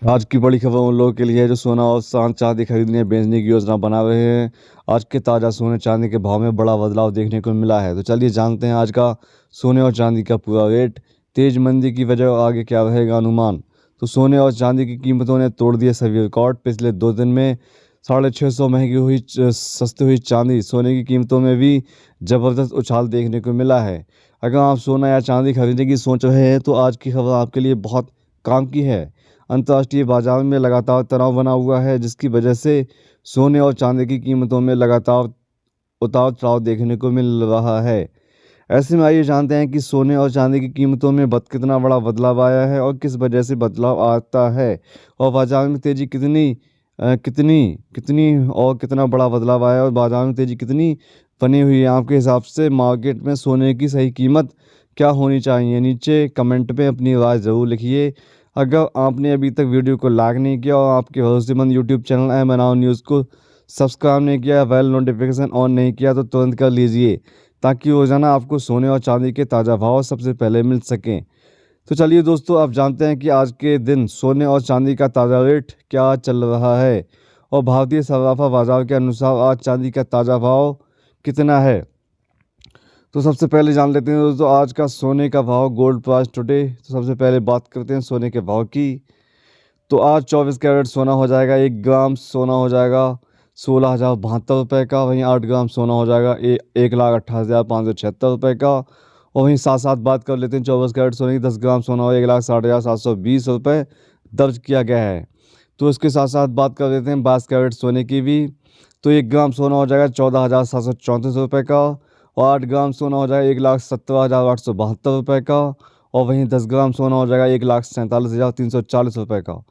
आज की बड़ी खबर उन लोगों के लिए है जो सोना और चांदी खरीदने बेचने की योजना बना रहे हैं। आज के ताज़ा सोने चांदी के भाव में बड़ा बदलाव देखने को मिला है। तो चलिए जानते हैं आज का सोने और चांदी का पूरा रेट। तेज मंदी की वजह और आगे क्या रहेगा अनुमान। तो सोने और चांदी की कीमतों ने तोड़ दिए सभी रिकॉर्ड। पिछले 2 दिन में 650 महंगी हुई सस्ती हुई चांदी। सोने की कीमतों में भी ज़बरदस्त उछाल देखने को मिला है। अगर आप सोना या चांदी खरीदने की सोच रहे हैं तो आज की खबर आपके लिए बहुत काम की है। अंतर्राष्ट्रीय बाजार में लगातार तनाव बना हुआ है, जिसकी वजह से सोने और चांदी की कीमतों में लगातार उतार चढ़ाव देखने को मिल रहा है। ऐसे में आइए जानते हैं कि सोने और चांदी की कीमतों में कितना बड़ा बदलाव आया है और किस वजह से बदलाव आता है, और बाजार में तेजी कितनी कितनी कितनी और कितना बड़ा बदलाव आया है और बाजार में तेजी कितनी बनी हुई है। आपके हिसाब से मार्केट में सोने की सही कीमत क्या होनी चाहिए? नीचे कमेंट में अपनी राय ज़रूर लिखिए। अगर आपने अभी तक वीडियो को लाइक नहीं किया और आपके भरोसेमंद यूट्यूब चैनल एम न्यूज़ को सब्सक्राइब नहीं किया, बेल नोटिफिकेशन ऑन नहीं किया तो तुरंत कर लीजिए, ताकि रोजाना आपको सोने और चांदी के ताज़ा भाव सबसे पहले मिल सकें। तो चलिए दोस्तों, अब जानते हैं कि आज के दिन सोने और चांदी का ताज़ा रेट क्या चल रहा है और भारतीय सराफा बाजार के अनुसार आज चांदी का ताज़ा भाव कितना है। तो सबसे पहले जान लेते हैं दोस्तों आज का सोने का भाव, गोल्ड प्राइस टुडे। तो सबसे पहले बात करते हैं सोने के भाव की। तो आज 24 कैरेट सोना हो जाएगा, 1 ग्राम सोना हो जाएगा 16,072 रुपये का। वहीं 8 ग्राम सोना हो जाएगा 1,68,576 रुपये का। और वहीं साथ साथ बात कर लेते हैं 24 कैरेट सोने की। 10 ग्राम सोना हो 1,60,720 रुपये दर्ज किया गया है। तो इसके साथ साथ बात कर लेते हैं 22 कैरेट सोने की भी। तो 1 ग्राम सोना हो जाएगा 14,734 रुपये का। और 8 ग्राम सोना हो जाएगा 1,17,872 रुपये का। और वहीं 10 ग्राम सोना हो जाएगा 1,47,340 रुपये का।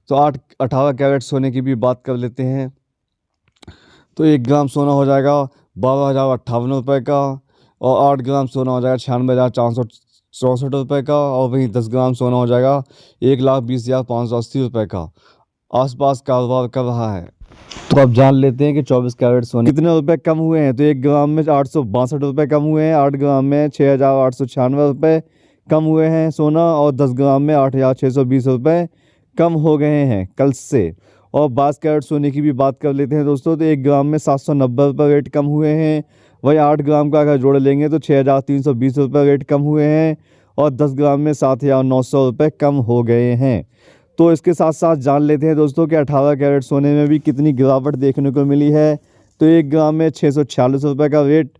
तो 18 कैरेट सोने की भी बात कर लेते हैं। तो 1 ग्राम सोना हो जाएगा 12,058 रुपये का। और 8 ग्राम सोना हो जाएगा 96,464 रुपये का। और वहीं 10 ग्राम सोना हो जाएगा 1,20,580 रुपये का। आसपास कारोबार कर रहा है। तो अब जान लेते हैं कि 24 कैरेट सोने कितने रुपए कम हुए हैं। तो 1 ग्राम में 862 रुपये कम हुए हैं। 8 ग्राम में 6,896 रुपये कम हुए हैं सोना। और 10 ग्राम में 8,620 रुपये कम हो गए हैं कल से। और 22 कैरेट सोने की भी बात कर लेते हैं दोस्तों। तो 1 ग्राम में 790 रुपये रेट कम हुए हैं। वही 8 ग्राम का अगर जोड़ लेंगे तो 6,320 रुपये रेट कम हुए हैं। और 10 ग्राम में 7,900 रुपये कम हो गए हैं। तो इसके साथ साथ जान लेते हैं दोस्तों कि 18 कैरेट सोने में भी कितनी गिरावट देखने को मिली है। तो 1 ग्राम में 646 रुपये का रेट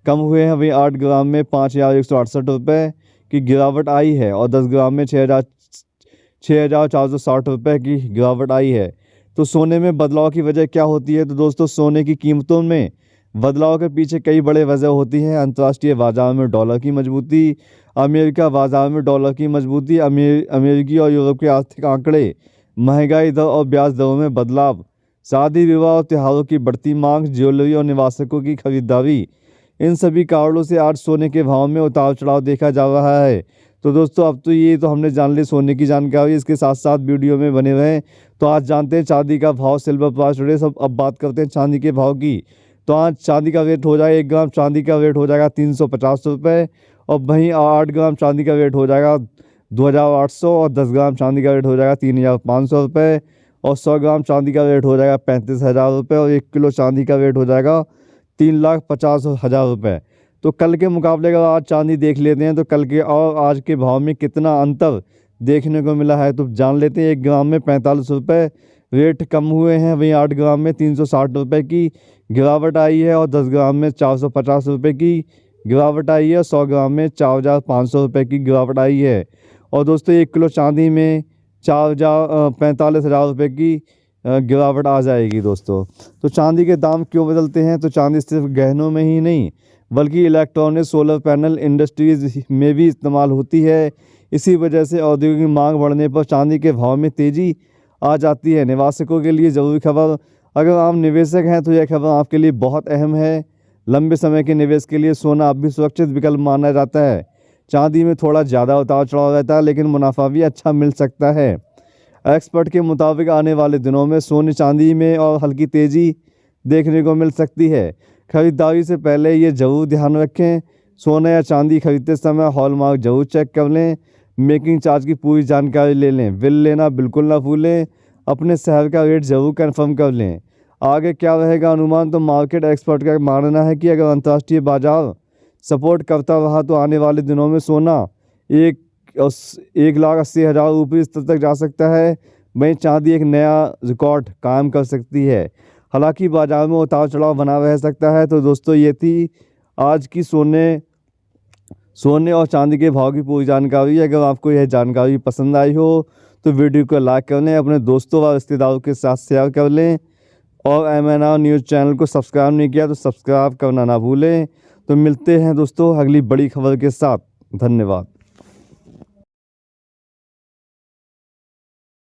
कम हुए हैं। वहीं 8 ग्राम में 5,168 रुपये की गिरावट आई है। और 10 ग्राम में 6,460 रुपये की गिरावट आई है। तो सोने में बदलाव की वजह क्या होती है? तो दोस्तों सोने की कीमतों में बदलाव के पीछे कई बड़े वजह होती हैं। अंतर्राष्ट्रीय बाजार में डॉलर की मजबूती, अमेरिका बाजार में डॉलर की मजबूती, अमेरिकी और यूरोप के आर्थिक आंकड़े, महंगाई दर और ब्याज दरों में बदलाव, शादी विवाह और त्योहारों की बढ़ती मांग, ज्वेलरी और निवासकों की खरीदारी, इन सभी कारणों से आज सोने के भाव में उतार चढ़ाव देखा जा रहा है। तो दोस्तों अब तो ये तो हमने जान ली सोने की जानकारी। इसके साथ साथ वीडियो में बने रहें। तो आज जानते हैं चांदी का भाव, सिल्वर प्राइस टुडे। सब अब बात करते हैं चांदी के भाव की। तो आज चांदी का रेट हो जाएगा 1 ग्राम चांदी का रेट हो जाएगा 350 रुपये। और वहीं 8 ग्राम चांदी का रेट हो जाएगा 2,800। और 10 ग्राम चांदी का रेट हो जाएगा 3,500 रुपये। और 100 ग्राम चांदी का रेट हो जाएगा 35,000 रुपये। और 1 किलो चांदी का रेट हो जाएगा 3,50,000 रुपये। तो कल के मुकाबले अगर आज चांदी देख लेते हैं तो कल के और आज के भाव में कितना अंतर देखने को मिला है तो जान लेते हैं। 1 ग्राम में 45 रुपये रेट कम हुए हैं। वहीं 8 ग्राम में 360 रुपये की गिरावट आई है। और 10 ग्राम में 450 रुपये की गिरावट आई है। 100 ग्राम में 4,500 रुपये की गिरावट आई है। और दोस्तों 1 किलो चांदी में 45,000 रुपये की गिरावट आ जाएगी दोस्तों। तो चांदी के दाम क्यों बदलते हैं? तो चांदी सिर्फ गहनों में ही नहीं बल्कि इलेक्ट्रॉनिक, सोलर पैनल, इंडस्ट्रीज में भी इस्तेमाल होती है। इसी वजह से औद्योगिक मांग बढ़ने पर चांदी के भाव में तेज़ी आ जाती है। निवेशकों के लिए ज़रूरी खबर, अगर आप निवेशक हैं तो यह खबर आपके लिए बहुत अहम है। लंबे समय के निवेश के लिए सोना अब भी सुरक्षित विकल्प माना जाता है। चांदी में थोड़ा ज़्यादा उतार चढ़ाव रहता है, लेकिन मुनाफा भी अच्छा मिल सकता है। एक्सपर्ट के मुताबिक आने वाले दिनों में सोने चांदी में और हल्की तेज़ी देखने को मिल सकती है। खरीदारी से पहले ये ज़रूर ध्यान रखें, सोना या चांदी खरीदते समय हॉलमार्क जरूर चेक कर लें। मेकिंग चार्ज की पूरी जानकारी ले लें। बिल लेना बिल्कुल ना भूलें। अपने शहर का रेट ज़रूर कंफर्म कर लें। आगे क्या रहेगा अनुमान, तो मार्केट एक्सपर्ट का मानना है कि अगर अंतर्राष्ट्रीय बाजार सपोर्ट करता रहा तो आने वाले दिनों में सोना 1,80,000 रुपये स्तर तक जा सकता है। वहीं चांदी एक नया रिकॉर्ड कायम कर सकती है। हालांकि बाजार में उतार चढ़ाव बना रह सकता है। तो दोस्तों ये थी आज की सोने और चांदी के भाव की पूरी जानकारी। अगर आपको यह जानकारी पसंद आई हो तो वीडियो को लाइक कर लें, अपने दोस्तों व रिश्तेदारों के साथ शेयर कर लें और MNR न्यूज़ चैनल को सब्सक्राइब नहीं किया तो सब्सक्राइब करना ना भूलें। तो मिलते हैं दोस्तों अगली बड़ी खबर के साथ। धन्यवाद।